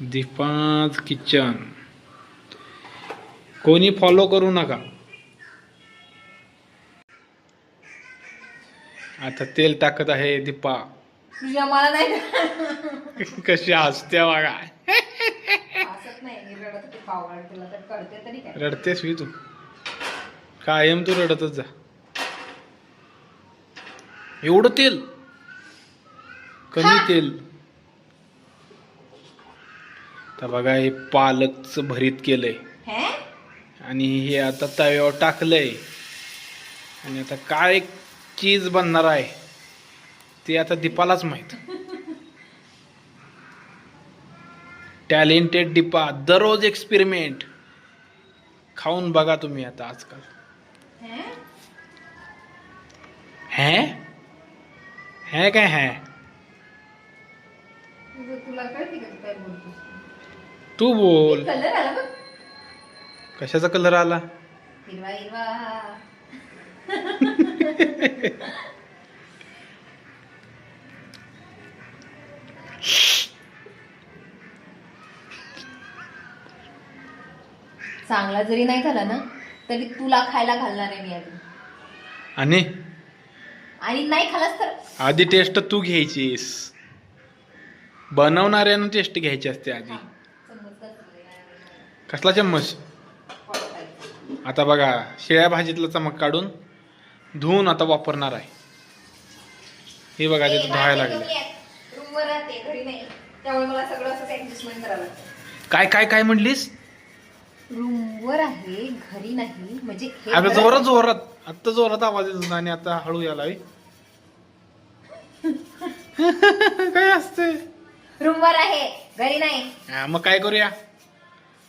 Deepa's kitchen कोणी follow करू नका. आता तेल टाकत आहे दीपा. तुझ्या मला नाही कशी हसते बघा. हसत नाही मी रडत होते पावड तुला तर कळते तरी काय. रडतेस मी तू कायम तू रडतच जा. एवढं तेल कमी तेल. तर बघा हे पालकचं भरीत केलंय हे आणि हे आता तव्यावर टाकलंय आणि आता काय चीज बनणार आहे ते आता दीपालाच माहित. टॅलेंटेड दीपा दररोज एक्सपेरिमेंट. खाऊन बघा तुम्ही आता आजकाल. हे है है काय है तुला कळते का तू काय बोलतोस. तू बोल. कलर आला बघ कशाचा कलर आला. हिरवा हिरवा. चांगला जरी नाही झाला ना तरी तुला खायला घालणार आहे मी आधी. आणि नाही खालास तर आधी टेस्ट तू घ्यायचीस. बनवणाऱ्यानं टेस्ट घ्यायची असते आधी. कसला चम्मच. आता बघा शिळ्या भाजीतला चमक काढून धुवून आता वापरणार आहे. हे बघा तिथं धुवायला लागले. रूमवर राहते घरी नाही त्यामुळे मला सगळं असं ऍडजस्टमेंट करावं लागतं. काय काय काय म्हणलीस. रूमवर आहे घरी नाही म्हणजे हे अगं घरात- जोरात जोरात आत्ता जोरात आवाज येत होता आणि आता हळू यायला. काय असते. रूमवर आहे घरी नाही मग काय करूया.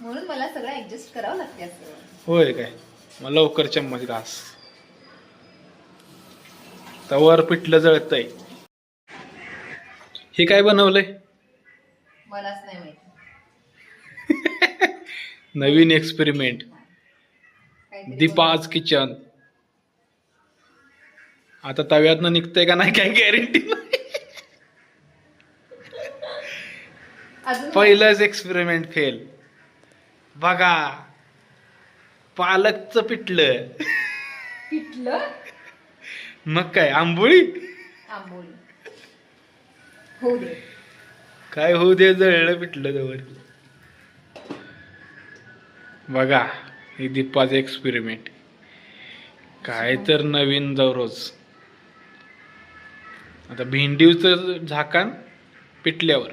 म्हणून मला सगळं ऍडजस्ट करावं लागते असं. होय काय मग लवकर चम्मच घास. तवर पिठलं जळतंय. हे काय बनवलंय. मलाच नाही माहिती. नवीन एक्सपेरिमेंट काहीतरी दीपाज किचन. आता तव्यातनं निघतंय का नाही काय गॅरंटी नाही. अजून पहिलंच एक्सपेरिमेंट फेल. बघा पालकचं पिठलं. पिठलं मग काय आंबोळी. आंबोळी होऊ दे. काय होऊ दे जळलं पिठलं जवळ. बघा हे दीपाचं एक्सपेरिमेंट. काय तर नवीन दररोज. आता भेंडीचं झाकण पिटल्यावर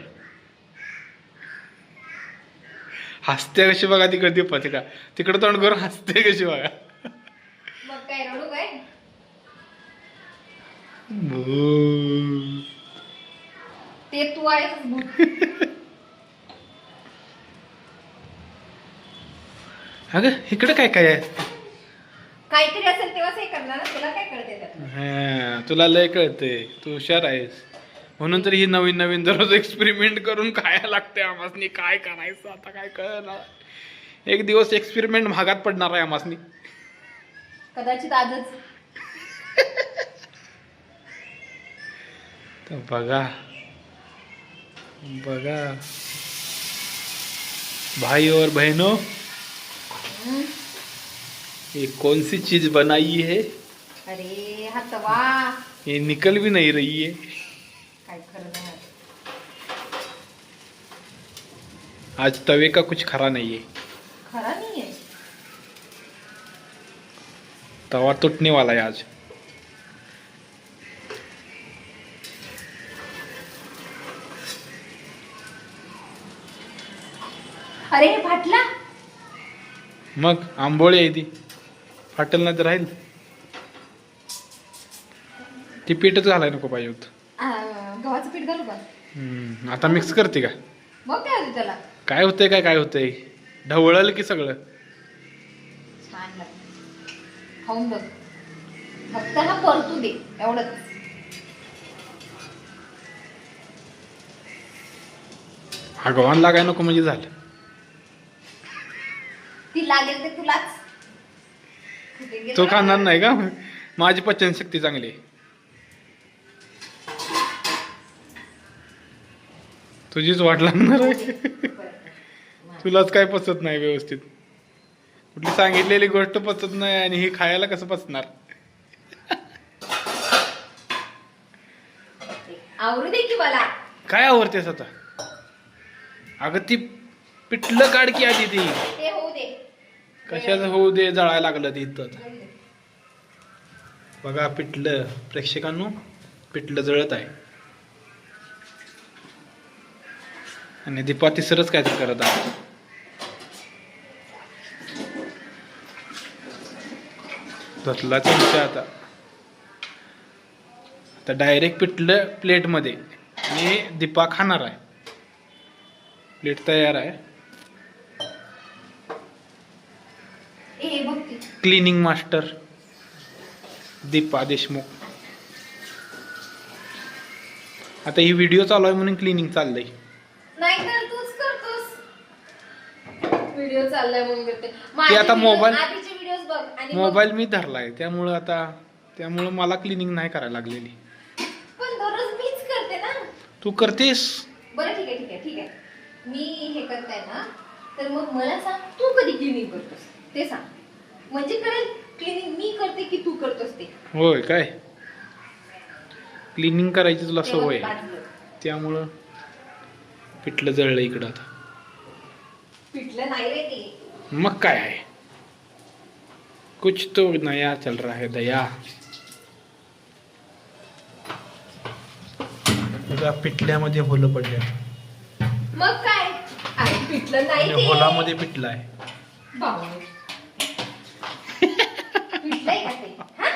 हसते कशी बघा तिकडे दीपाची का तिकडे तोंड करून हसते कशी बघा. मग काय रडू काय. भू. ते तू आहेस भूत. अगं इकडे काय काय आहे. काहीतरी असेल तेव्हाच हे करणार ना तुला काय कळते त्यात. हा तुला लय कळते तू हुशार आहेस. म्हणून तर ही नवीन नवीन दररोज एक्सपेरिमेंट करून खायला लागते आमासनी. काय करायचं आता काय कळणार. एक दिवस एक्सपेरिमेंट महागात पडणार आहे आमासनी. कदाचित आजच. तर बघा बघा भाई और बहनों ये कौन सी चीज बनाई है. अरे हा तवा ये निकल भी नहीं रही है. काय खरं नाही. आज तवे का कुछ खरा नहीं है. खरा नाहीये. तवा टूटने वाला है आज. अरे हे फाटला. मग आंबोळी आहे ती फाटल नाही तर राहील. ती पीठच घालाय नको पाहिजे होत. गव्हाचं पीठ घालू का. आता मिक्स करते का. मग काय होते त्याला. काय होतंय काय काय होतंय. ढवळल की सगळं. छान लागतं खाऊन बघ. फक्त हा परतू दे एवढंच. भगवान लागाय नको म्हणजे झालं. ती लागेल ते तुलाच. कुठे गेलं? तो खाणार नाही का. माझी पचनशक्ती चांगली आहे. तुझीच वाट लागणार आहे. बरं. तुलाच काय पचत नाही व्यवस्थित. कुठली सांगितलेली गोष्ट पचत नाही आणि ही खायला कसं पचणार? आवरू दे की मला. काय आवडतेस आता? अगं ती पिठलं काढ की आधी ती. ते होऊ दे. कशाचं होऊ दे, जळायला लागलं ते इथं आता. बघा पिठलं, प्रेक्षकांनो पिठलं जळत आहे. आणि दीपा तिसरंच काय तर करत आहे. धुतला चमचा आता. आता डायरेक्ट पिठलं प्लेटमध्ये आणि दीपा खाणार आहे. प्लेट तयार आहे. ए बघ ती. Cleaning master Deepa Deshmukh. आता ही व्हिडिओ चालू आहे म्हणून क्लिनिंग चाललंय. नाही तर तूच करतोस. व्हिडिओ चाललाय म्हणून करते. आता मोबाईल- आधीचे व्हिडिओज बघ आणि मोबाईल मी धरलाय त्यामुळं मला क्लिनिंग नाही करायला लागलेली. पण दररोज मीच करते ना. तू करतेस. बरं ठीक आहे ठीक आहे ठीक आहे. मी हे करताय ना, तर मग मला सांग तू कधी क्लिनिंग करतोस ते सांग. म्हणजे कळेल क्लिनिंग मी करते की तू करतोस ते. होय काय? क्लिनिंग करायची तुला तेव्हा सवय आहे. बाजलं. त्यामुळं पिठलं जळलं इकडं आता. पिठलं नाही रे ते. मग काय आहे? कुछ तो नया चल रहा है दया. बघा पिठल्यामध्ये होलं पडल्या. मग काय? अरे पिठलं नाही ते. होलामध्ये पिठलं आहे. बावळे. पिठलंय का ते? हा?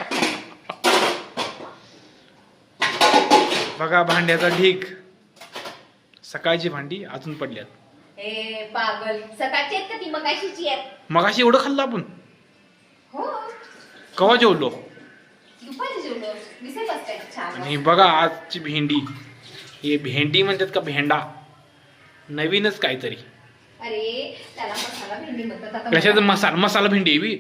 बघा भांड्याचा ढीग. सकाळची भांडी अजून पडल्यात. ए पागल, सकाळची आहेत का ती मगाशीची आहेत? मगाशी एवढं खाल्लं आपण. हो, केव्हा जेवलो? दुपारी जेवलो. दिसत असते छान. आणि बघा आजची भेंडी. हे भेंडी म्हणतात का भेंडा? नवीनच काहीतरी. अरे त्याला मसाला भेंडी म्हणतात. आता कशाचं मसाला भेंडी बी.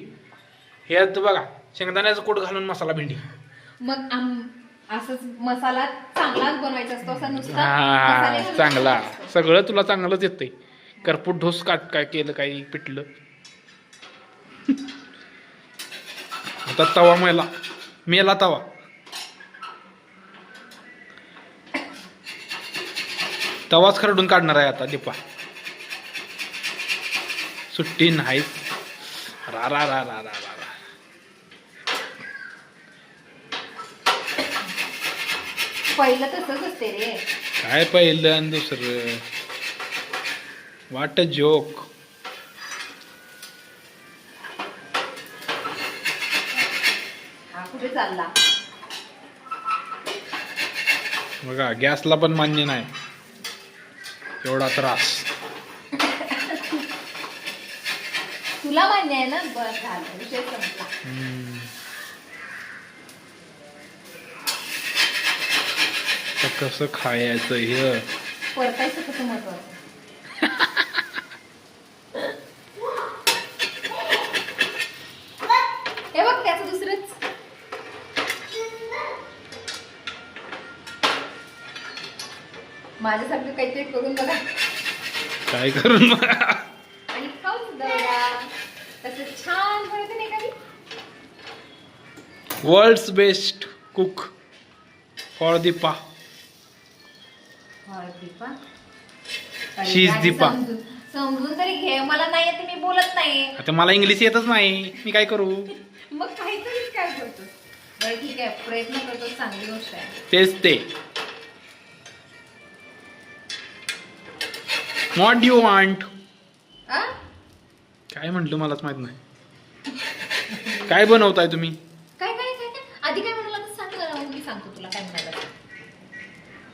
हे आता बघा शेंगदाण्याचं कूट घालून मसाला भेंडी. मग असंच मसाला चांगलाच बनवायचा असतो. असा नुसता हा मसाले घालून चांगला. बनवायचा असतो. सगळं तुला चांगलंच येतंय. करपूट ढोस काय केलं काही पिटलं. आता तवा मेला तवा. तवाच खरडून काढणार आहे आता दीपा. सुट्टी नाही. रा रा रा रा रा रा. पहिलं तसंच असते रे. काय पहिलं आणि दुसरं. वाट जोक. हा कुठे चालला? बघा गॅसला पण मान्य नाही एवढा त्रास. तुला मान्य आहे ना? बस झालं, विषय संपला. तर कसं खायचं हे? परतायचं कसं महत्वाचं. हे बघ त्याचं दुसरंच. माझ्यासारखं काहीतरी करून बघा काय करून आणि खाऊच बघा. तसं छान बनवते नाही का मी? World's best cook for Deepa. Deepa She is Deepa. समजून तरी घे. मला नाही येत, मी बोलत नाही. आता मला इंग्लिश येतच नाही, मी काय करू? मग काहीतरीच काय करतो. बरं ठीक आहे, प्रयत्न करतो, चांगली गोष्ट आहे. तेच ते. What do you want? आ? काय म्हटलं मलाच माहित नाही. काय बनवताय तुम्ही? काय काय काय काय आधी काय म्हणाला तर सांग जरा, मग मी सांगतो तुला काय म्हणाला.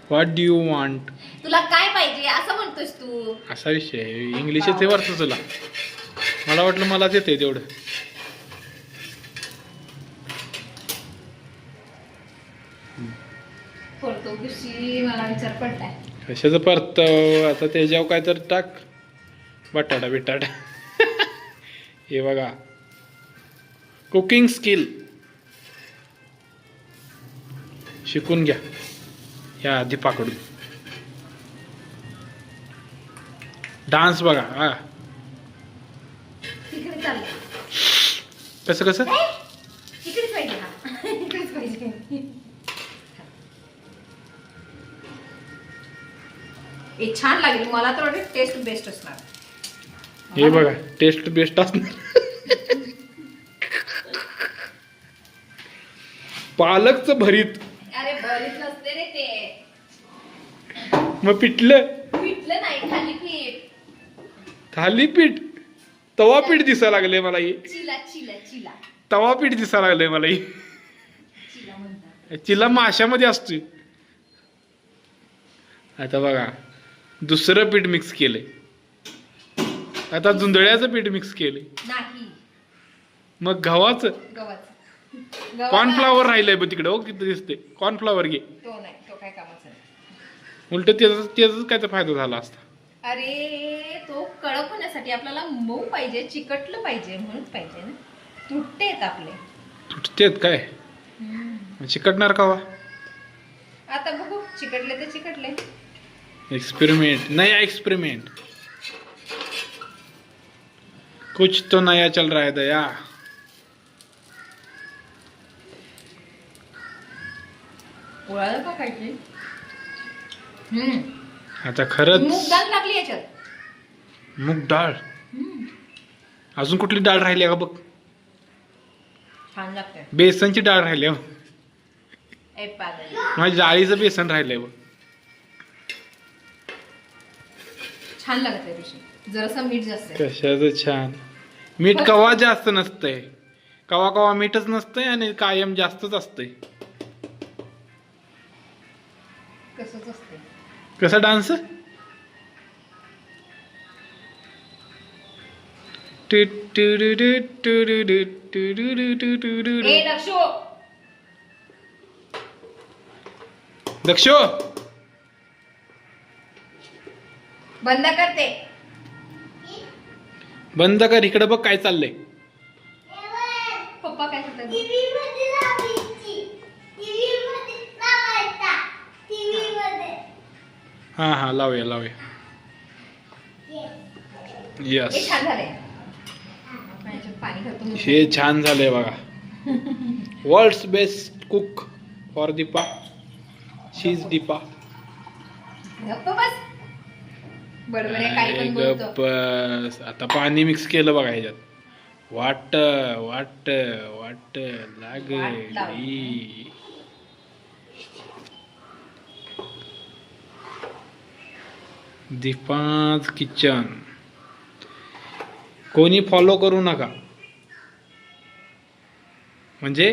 What do you want? तुला काय पाहिजे असं म्हणतोस तू? असा विषय आहे. इंग्लिश येते वरचं तुला. मला वाटलं मलाच येते तेवढं. पडतो कशी मला विचार पडलाय. कशाचं परत आता त्याच्यावर काय तर टाक. बटाटा बिटाटा. हे बघा कुकिंग स्किल शिकून घ्या या दीपाकडून. डान्स बघा. हा कसं कसं? इकडेच पाहिजे हा. इकडेच पाहिजे. हे छान लागेल, मला तर वाटतं टेस्ट बेस्ट असणार. हे बघा टेस्ट बेस्ट असणार. पालकचं भरीत. अरे भरीत नसते रे ते. मग पिठलं पिठलं नाही, थालीपीठ. थालीपीठ. तवा पीठ दिसायला लागले मला ही. चिला चिला चिला तवा पीठ दिसायला लागले मला ही. चिला म्हणतात. चिला माशामध्ये असतोय. आता बघा दुसरं पीठ मिक्स केलंय. आता जुंधळ्याचं पीठ मिक्स केलंय. नाही, मग गव्हाचं. गव्हाचं. कॉर्नफ्लावर राहिलंय बघ तिकडे. हो किती दिसते कॉर्नफ्लावर घे. तो नाही, तो काय कामाचा नाही. उलट त्याचा काय तर फायदा झाला असता. अरे तो कडक होण्यासाठी आपल्याला मऊ पाहिजे, चिकटलं पाहिजे म्हणून पाहिजे ना. तुटतेत आपले. तुटतेत काय? चिकटणार का वा? आता बघू, चिकटले तर चिकटले. एक्सपेरिमेंट, नया एक्सपेरिमेंट. कुछ तो नया चल रहा है दया. पोळाला का खायचे? आता खरंच मूग डाळ टाकली याच्यात. मूग डाळ. अजून कुठली डाळ राहिली आहे का बघ. छान लागते. बेसनची डाळ राहिली आहे. ए पागल. माझ्या डाळीचं बेसन राहिलंय बघ. छान लागते ऋषी. जरासं मीठ जास्त आहे. कशाचं छान. मीठ कवा जास्त नसतंय. कवा कवा मीठच नसतंय आणि कायम जास्तच असतंय. कसंच असते. कसा डान्स. ए दक्षो. दक्षो बंद करते. बंद कर. इकडे बघ काय चाललंय. पप्पा काय करतात? हा हा लावूया लावूया. हे यस. छान झालंय. आपण याच्यात पाणी घालतो. हे छान झालंय बघा. World's best cook for Deepa. She is Deepa. गप्प बस. बडबड काही पण बोलतो. बस आता पाणी मिक्स केलं बघा ह्याच्यात. वाट वाट वाट लागली. दीपाज किचन. कोणी फॉलो करू नका. म्हणजे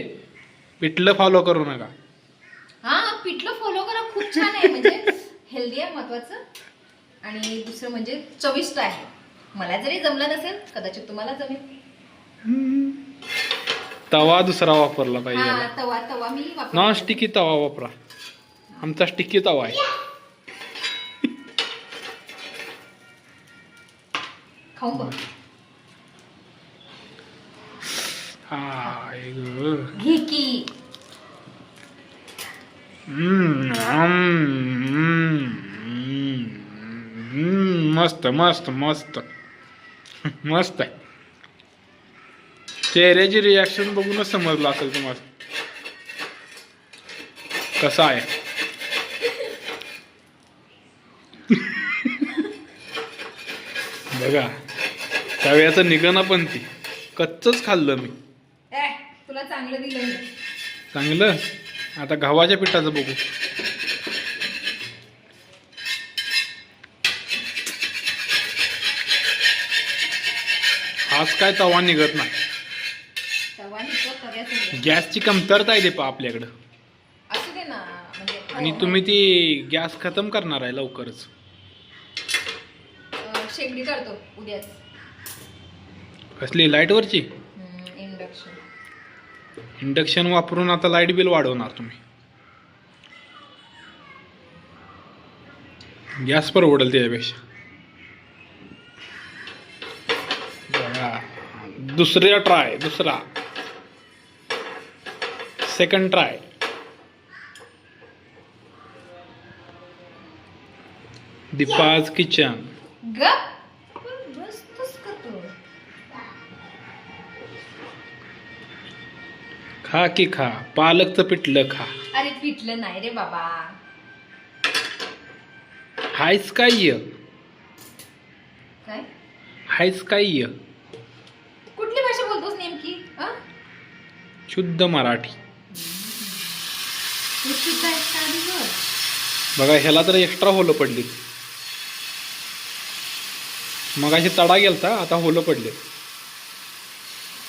पिठलं फॉलो करू नका. हा, पिठलं फॉलो करा. खूप छान आहे. म्हणजे हेल्दी आहे महत्वाचं. आणि दुसरं म्हणजे चविष्ट आहे. मला जरी जमलं नसेल कदाचित तुम्हाला जमेल. तवा दुसरा वापरला पाहिजे. हा, तवा मी वापरते. नॉन स्टिकी तवा वापरा. आमचा स्टिकी तवा आहे. खाऊन बघ. घे की. मस्त मस्त मस्त मस्त आहे. चेहऱ्याची रिॲक्शन बघूनच समजलं असेल तुम्हाला कसा आहे. बघा तव्याचं निघणं पण ती कच्चच खाल्लं मी. तुला चांगलं दिलं मी. चांगलं. आता गव्हाच्या पिठाचं बघू. आज काय तवा निघत नाही. तवा निघतो, तव्याचं निघतं. गॅसची कमतरता आहे दीपा आपल्याकडं. असू दे ना. म्हणजे आणि तुम्ही ती गॅस खतम करणार आहे लवकरच. शेगडी काढतो उद्याच. कसली लाईटवरची. इंडक्शन. इंडक्शन वापरून आता लाईट बिल वाढवणार तुम्ही. गॅस परवडेल त्याच्यापेक्षा. दुसरा ट्राय. दुसरा सेकंड ट्राय. दीपाज किचन. गप. मस्तच करतो. खा की खा, पालकचं पिठलं खा. अरे पिठलं नाही रे बाबा. हायच काय काय हायच काय कुठली भाषा बोलतोस नेमकी? शुद्ध मराठी. तू शुद्ध आहेस का आधी बघ. बघा ह्याला तर एक्स्ट्रा होलं पडली. मगाशी तडा गेलता, आता होलं पडले.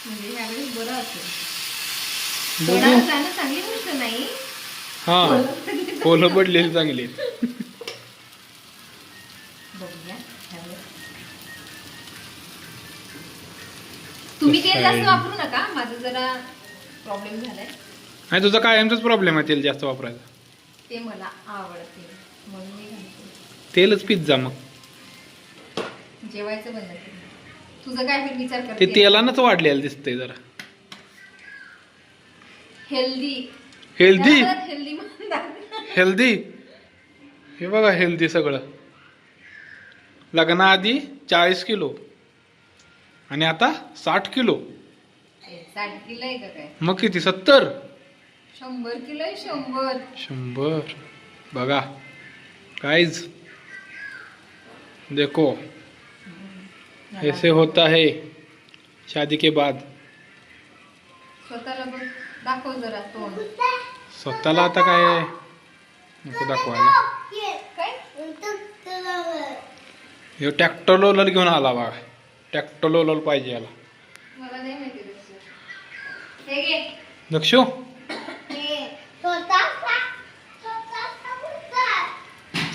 म्हणजे यावेळेस बरं असेल. बघू. तोडाला जाणं चांगली गोष्ट नाही. हा होलं पडलेली चांगली. बघूया यावेळेस. तुम्ही तेल जास्त वापरू नका, माझं जरा प्रॉब्लेम झालाय. नाही तुझा कायमचाच प्रॉब्लेम आहे तेल जास्त वापरायचा. ते मला आवडते म्हणून मी घालते. तेलच पिझ्झा मग जेवायचं बंद केलं. तुझं काय विचार ते करते? तेलानंच वाढलेलं दिसतंय जरा. हेल्दी हेल्दी हेल्दी म्हणतात. हेल्दी. हे बघा हेल्दी सगळं. लग्नाआधी 40 किलो आणि आता 60 किलो. 60 किलो आहे का काय? मग किती 70? 100 किलो आहे. 100. 100. बघा गाइस देखो ऐसे होता है शादी के बाद. स्वतःला बघ, दाखव जरा तोंड. स्वतःला आता काय नको दाखवायला. काय ह्यो ट्रॅक्टर रोलर घेऊन आला बघा. ट्रॅक्टर रोलर पाहिजे याला. मला नाही माहिती तसं. हे घे. दक्षू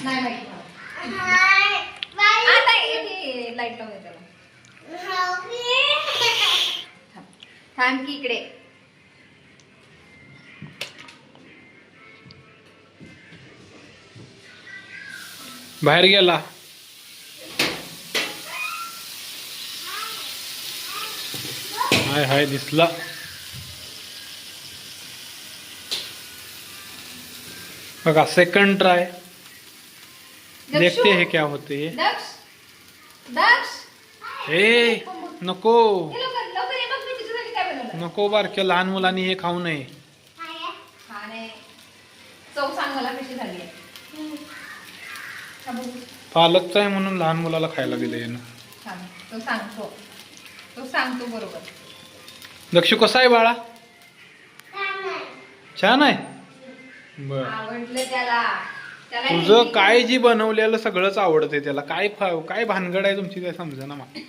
नाही माहिती मला. आता हे लाईट लावून दे त्याला. थांब की इकडे. बाहेर गेला. हाय हाय दिसला. बघा सेकंड ट्राय. देखते हैं क्या होते है. दक्ष दक्ष हे नको हे लवकर ये बघ मी तुझ्यासाठी काय बनवलं. नको बारक्या लहान मुलांनी हे खाऊ नये. छान आहे. चव सांग मला कशी झाली आहे. हा बघू. पालकचा आहे म्हणून लहान मुलाला खायला दिले ना. छान. तो सांगतो बरोबर. दक्षू कसा आहे बाळा? छान आहे. बर आवडलं त्याला. तुझं काय जी बनवलेलं सगळंच आवडते त्याला. काय काय भानगड आहे तुमची काय समजा ना मला.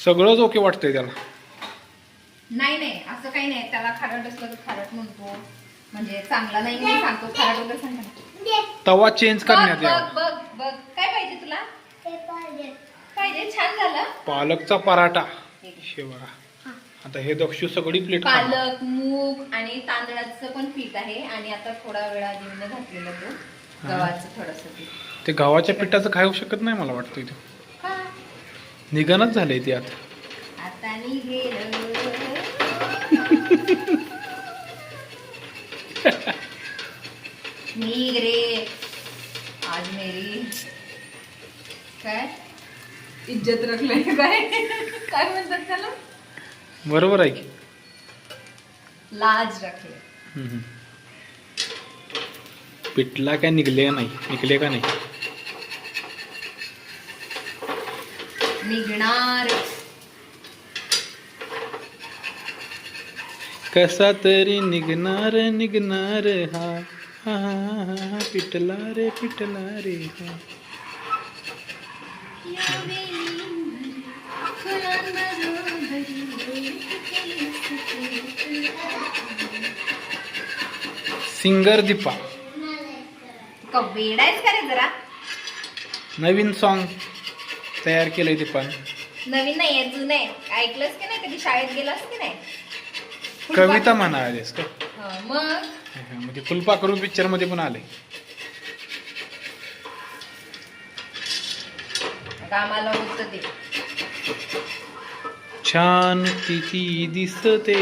सगळंच ओके वाटतंय त्याला. नाही असं काही नाही. त्याला खारट असलं तर खारट म्हणतो. म्हणजे चांगला नाही मी सांगतो. खारट वगैरे सांगतो. तवा चेंज करण्यात बघ यावा. बघ बघ काय पाहिजे तुला? पाहिजे. छान झालं. पालकचा पराठा. हे बघा आता हे दक्षू सगळी प्लेट पालक, मूग आणि तांदळाचं पण पीठ आहे. आणि आता थोडा वेळा घेऊन घातलेलं तो गव्हाचं थोडस पीठ. ते गव्हाच्या पिठाचं खाऊ शकत नाही मला वाटतं इथे. का? निघणच झालंय ते आता. आता निघेल. निघ रे आज मेरी काय इज्जत रखले काय काय म्हणतात त्याला? बरोबर आहे की. लाज रखले. हम्म. पिठला काय निघले नाही. निघले का नाही निघणार. कसा तरी निघणार निघणार हा हा हा हा पिठला रे हा. सिंगर दीपा. वेडायच का रे जरा. नवीन सॉन्ग तयार केलंय दीपान. नवीन नाही आहे, जुनं आहे. ऐकलंस की नाही? कधी शाळेत गेलास की नाही? कविता म्हणालीस का? मग म्हणजे फुलपाखरू पिक्चर मध्ये पण आले. कामाला होत ते. छान तिची दिसते.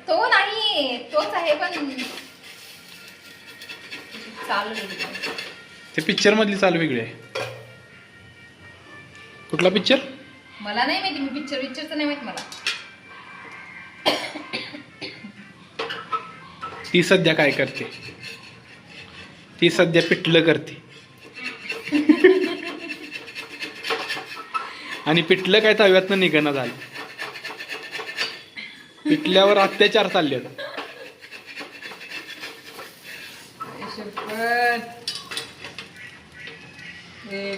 तो नाही, तोच आहे पण चालू आहे. ते पिक्चर मधली चालू वेगळी आहे. कुठला पिक्चर? मला नाही माहिती. मी पिक्चरचं नाही माहित मला. ती सध्या काय करते? ती सध्या पिठलं करते. आणि पिठलं काय तव्यातनं निघणं झालं. पिठल्यावर अत्याचार चालले.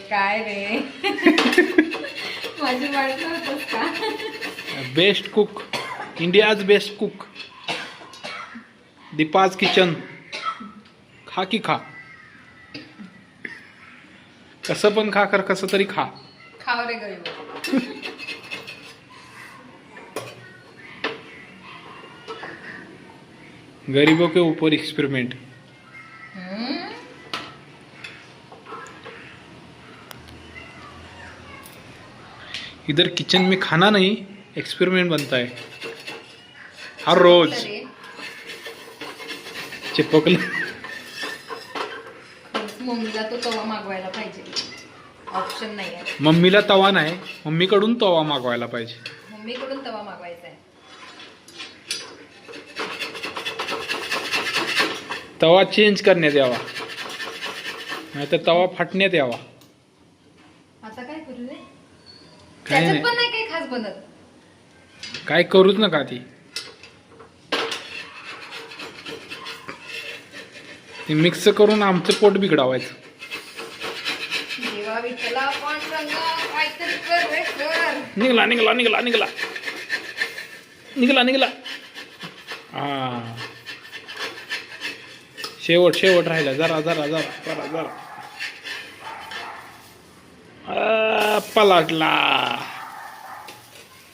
काय रे माझी वाटत होतस का? Best cook, India's best cook, Deepa's kitchen. खा की खा, कसं पण खा, कर कसं तरी खा. खाव रे गरीब. गरीबों के ऊपर एक्सपेरिमेंट. इधर किचन में खाना नहीं, एक्सपेरिमेंट बनता है हर रोज. चिपकलं. मम्मीला तो तवा मागवायला पाहिजे, ऑप्शन नाही आहे. मम्मीला तवा नाही, मम्मीकडून तवा मागवायला पाहिजे. मम्मीकडून तवा मागवायचा आहे. तवा चेंज करण्यात यावा, नाहीतर तवा फाटण्यात यावा. आता काय करू रे? काय त्याच्यात नाही, पण नाही काही खास बनत. काय करूच नका ती. ते मिक्स करून आमचं पोट बिघडावायचं. देवा विठ्ठला पांडुरंगा काहीतरी कर रे कर. निघला निघला निघला निघला निघला निघला. हा, शेवट शेवट राहिला. जरा जरा जरा जरा जरा पलटला.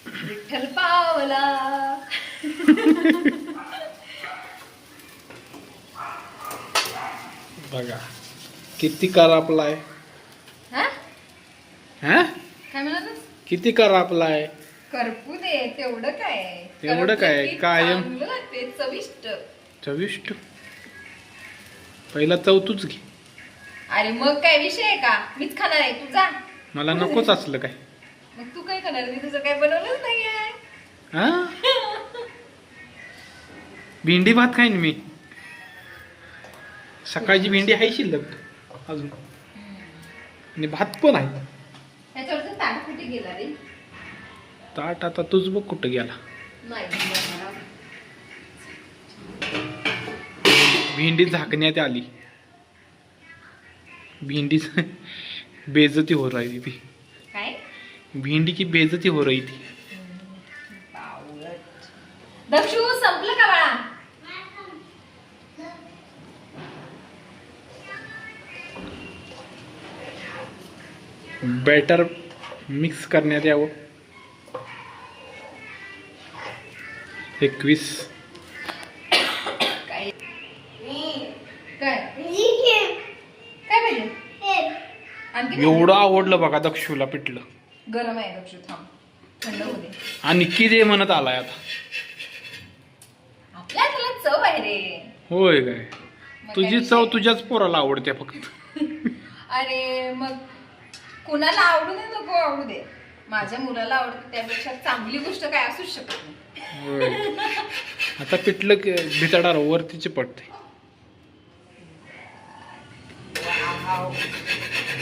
विठ्ठल पावला. बघा किती करापलाय. हा हा, काय म्हणाल? किती करापलाय. करपू दे, तेवढं काय. तेवढं काय, करपलं की कायम. चांगलं लागते, चविष्ट. चविष्ट. पहिला चव तूच घे. अरे मग काय विषय आहे का? मीच खाणार आहे, तू जा. मला नकोच असलं काय. मग तू काय खाणार? मी तुझं काय बनवलंच नाहीये. हा, भेंडी भात खाईन मी. सकाळची भेंडी आहे शिल्लक अजून, आणि भात पण आहे. त्याच्यावरचं ताट कुठे गेला रे? ताट आता तुझ बघ कुठं गेला. नाही. भेंडी झाकण्यात आली. भेंडी बेजती हो रही थी. काय? भेंडी की बेजती हो रही थी. दक्षू संपलं का बाळा? बॅटर मिक्स करण्यात यावं. 21 काय काय काय पाहिजे? आणखी एवढं आवडलं बघा दक्षूला पिठलं. गरम आहे दक्षू, थांब थंड होऊ दे. आणि किती म्हणत आलाय आता. आपल्या त्याला चव आहे रे. होय काय? मग तुझी काय चव विषय? तुझ्याच पोराला आवडते फक्त. अरे मग कुणाला आवडू दे नको आवडू दे, माझ्या मुलाला आवडते त्यापेक्षा चांगली गोष्ट काय असूच शकत नाही. होय. आता पिठलं भितडार वरती चिपटते.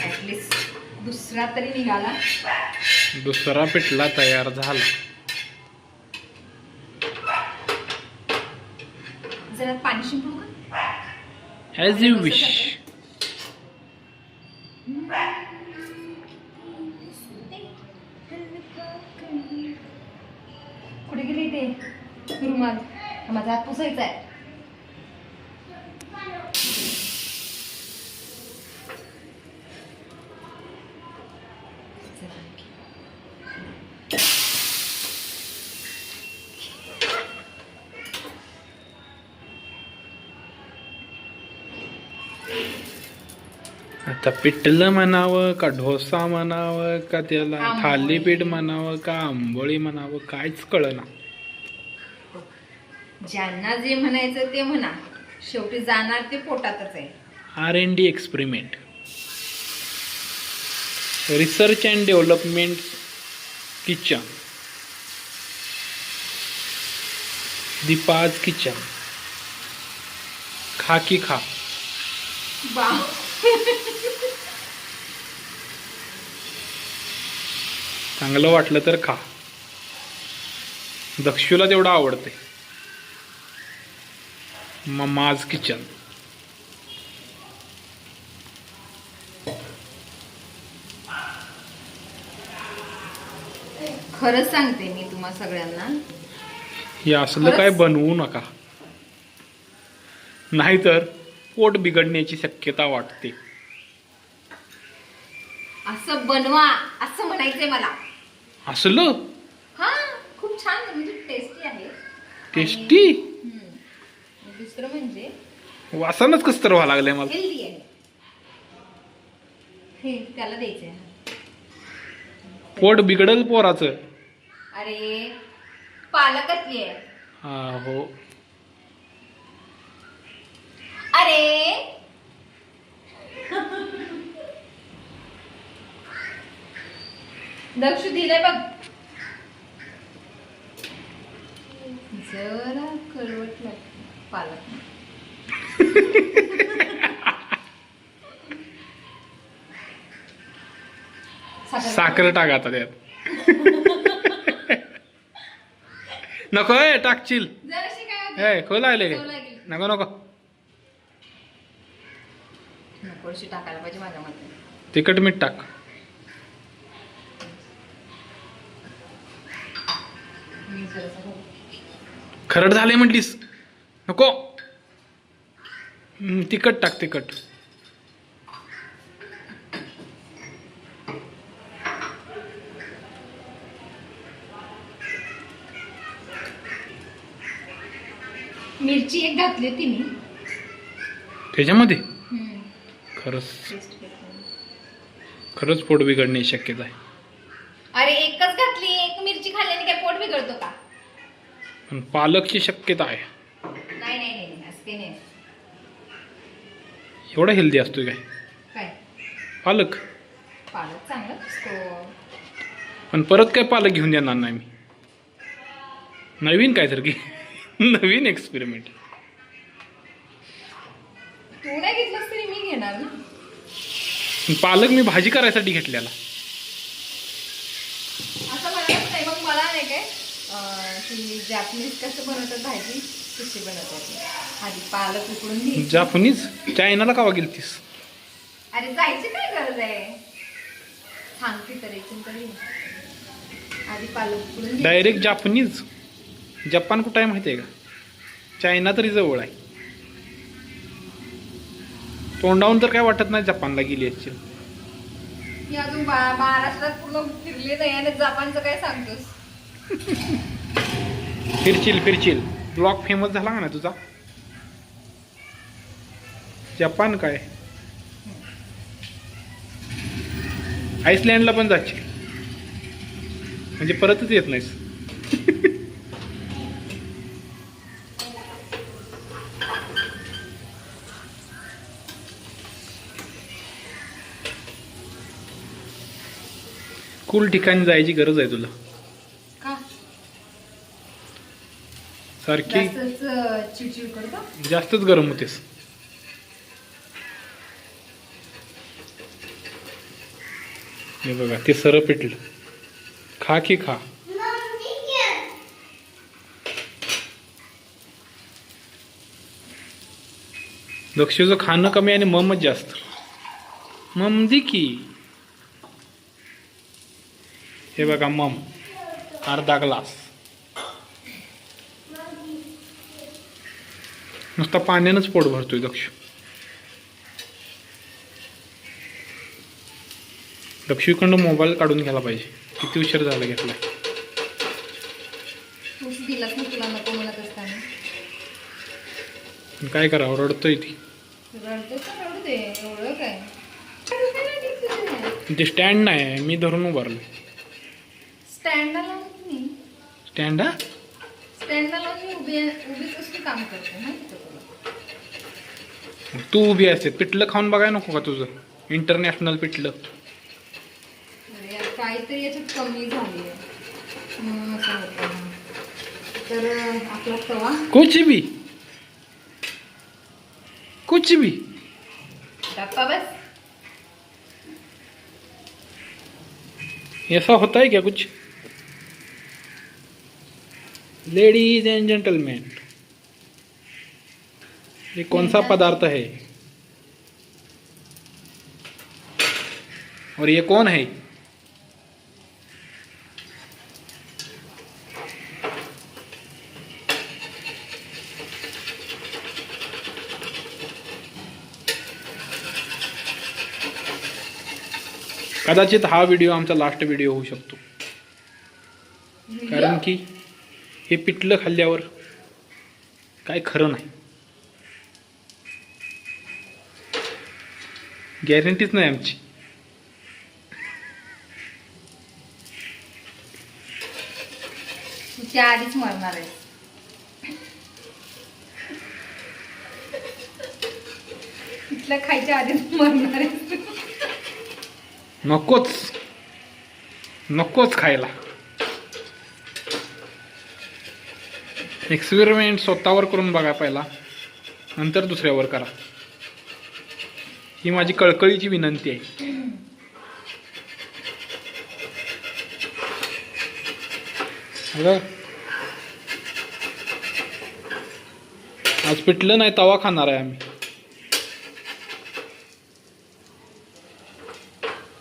ऍटलिस्ट दुसरा तरी निघाला. दुसरा पिठला तयार झाला. जरा पाणी शिंपडू का? As you wish. कुठे गेली ते रुमाल? माझा हात पुसायचा आहे. आता पिठलं म्हणावं का डोसा म्हणावं का त्याला आंबोळी. थालीपीठ म्हणावं का आंबोळी म्हणावं काहीच कळना. ज्यांना जे म्हणायचं ते म्हणा, शेवटी जाणार ते पोटातच आहे. R&D experiment, research and development kitchen, Deepa's kitchen. खा की खा. बा चांगलं वाटलं तर खा. दक्षूला तेवढं आवडते. Mamma's kitchen. खरंच सांगते मी तुम्हा सगळ्यांना, हे असलं काय बनवू नका, नाहीतर पोट बिघडण्याची शक्यता वाटते. असं बनवा असं म्हणायचंय मला. असलं हा खूप छान म्हणजे टेस्टी आहे. टेस्टी. आणि दुसरं म्हणजे वासानच कसं तर व्हायला लागलंय मला. हेल्दी आहे. हे त्याला द्यायचंय. पोट बिघडल पोराचं. अरे पालकच आहे. हा हो. अरे दक्षू दिलंय बघ. जरा कडवट लागते पालक. साखर टाक आता त्यात. नको टाकशील. जराशी काय खोल आले चव लागेल. नको नको. नकोशी टाकायला पाहिजे माझ्या मते. तिखट मीठ टाक. मी जरासं खरड झाले म्हटलीस नको. तिखट टाक तिखट. मिरची एक घातली होती मी त्याच्यामध्ये. खरंच टेस्ट करते. खरंच पोट बिघडण्याची शक्यता आहे. अरे एकच घातली. एक मिरची खाल्ल्याने काय पोट बिघडतो का? पण पालकची शक्यता आहे. नाही नाही नाही असं काही नाही. एवढा हेल्दी असतोय काय काय पालक. पालक चांगला असतो. पण परत काय पालक घेऊन देणार नाही मी. नवीन काय तर की नवीन एक्सपेरिमेंट. तू नाही घेतलंस तरी मी घेणार ना. पालक मी भाजी करायसाठी घेतलेला. असं म्हणायचं नाही मग मला नाही काय की जॅपनीज कसं बनवतात भाजी कशी बनवतात. आधी पालक उकडून घ्यायची. जापनीज चायनाला कावा गेलतीस. अरे जायची काय गरज आहे. सांगते तर एकूण तरी. आधी पालक उकडून घ्यायची. Direct Japanese. जपान कुठं आहे माहिती आहे का? चायना तरी जवळ आहे. तोंडावून तर काय वाटत नाही जपानला गेली असतील. मी अजून महाराष्ट्रात पूर्ण फिरले नाही आणि जपानचं काय सांगतोस. फिरशील. ब्लॉग फेमस झाला का ना तुझा. जपान काय आईसलँडला पण जाशील म्हणजे परतच येत नाहीस. कूल ठिकाणी जायची गरज आहे तुला. का सारखी जास्तच चिडचिड करतो. जास्तच गरम होतेस. हे बघा ते सरळ पिटलं. खा की खा. दक्षूचं खाणं कमी आणि ममच जास्त. मम दे की. हे बघा मम अर्धा ग्लास. नुसता पाण्यानंच पोट भरतोय दक्षू. दक्षूकडनं मोबाईल काढून घ्यायला पाहिजे. किती उशीर झाला घेतला. तूच दिलास ना तुला नको म्हणत असताना. काय करावं रडतोय ती. रडतो तर रडू दे. एवढं काय ते स्टँड नाही मी धरून उभारलो. स्टँडला लावून मी स्टँड स्टँडला लावून मी उभीच असली काम करते माहिती का तुला. तू उभी असते. पिठलं खाऊन बघाय नको का तुझं. इंटरनॅशनल पिठलं. अरे यार, काहीतरी याच्यात कमी झाली आहे म्हणून असं होतं. तर आपला तवा कोची बी कुछ भी. गप्पा बस. ऐसा होता है क्या कुछ? लेडीज एंड जेंटलमैन, ये कौन सा पदार्थ है और ये कौन है? कदाचित हा व्हिडिओ आमचा लास्ट व्हिडिओ होऊ शकतो, कारण की हे पिठलं खाल्ल्यावर काय खरं नाही. गॅरंटीच नाही आमची. तू त्या आधीच मरणार आहे. तिथलं खायच्या आधीच मरणार आहे. नकोच नकोच खायला. एक्सपेरिमेंट स्वतःवर करून बघा पहिला, नंतर दुसऱ्यावर करा. ही माझी कळकळीची विनंती आहे. अगं, आज पिठलं नाही तवा खाणार आहे आम्ही.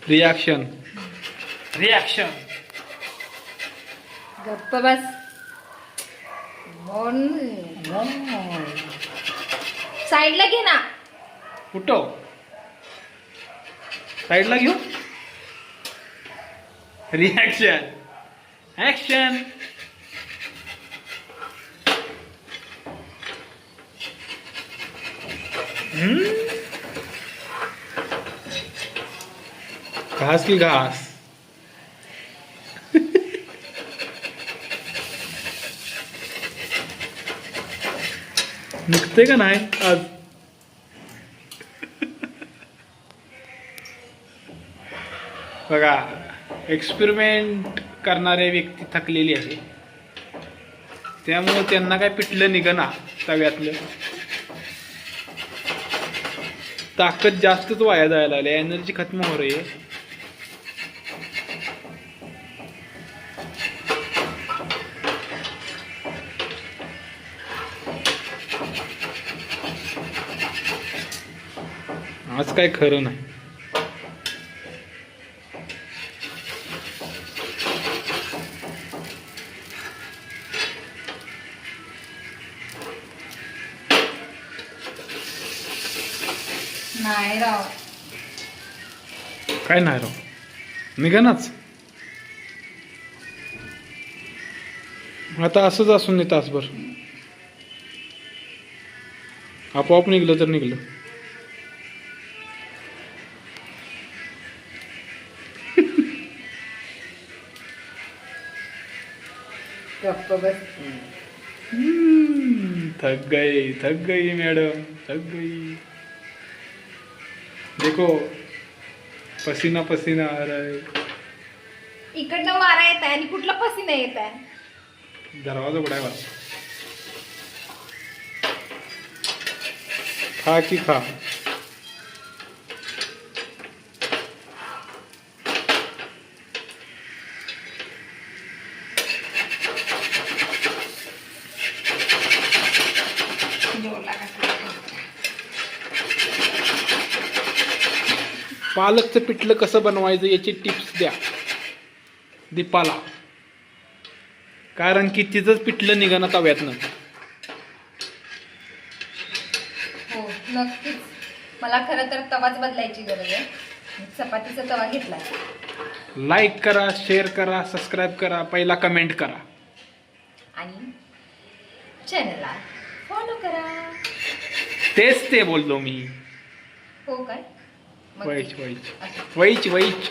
Reaction reaction. गप्प बस. साईडला घे ना. उठव, साईडला घेऊ. Reaction action. घास की घास. निघते का नाही आज? बघा, एक्सपेरिमेंट करणाऱ्या व्यक्ती थकलेली आहे, त्यामुळे त्यांना काय पिठलं निघना तव्यातलं. ताकद जास्तच वाया जायला लागली, एनर्जी खत्म हो रही है. आज काय खरं नाही. नाही राव. काय नाही राव, निघानाच. आता असंच असून नाही तासभर, आपोआप निघलं तर निघलं. गप्प बस. थक गई मैडम, थक गई. देखो पसीना पसीना आ रहा है. इकडनं वारा येत आहे आणि कुठला पसीना येत आहे. दरवाजा उघडायला. खा की खा. पालकचं पिठलं कसं बनवायचं याची टिप्स द्या दीपाला, कारण की तिचंच पिठलं निघालं तव्यातनं. हो नक्कीच. मला खरं तर तवाच बदलायची गरज आहे. चपातीचा तवा घेतला. लाईक करा, शेअर करा, सबस्क्राईब करा, पहिला कमेंट करा आणि चॅनलला फॉलो करा. तेच ते बोललो मी. हो काय? मग वैच अच्छा. वैच वैच वैच.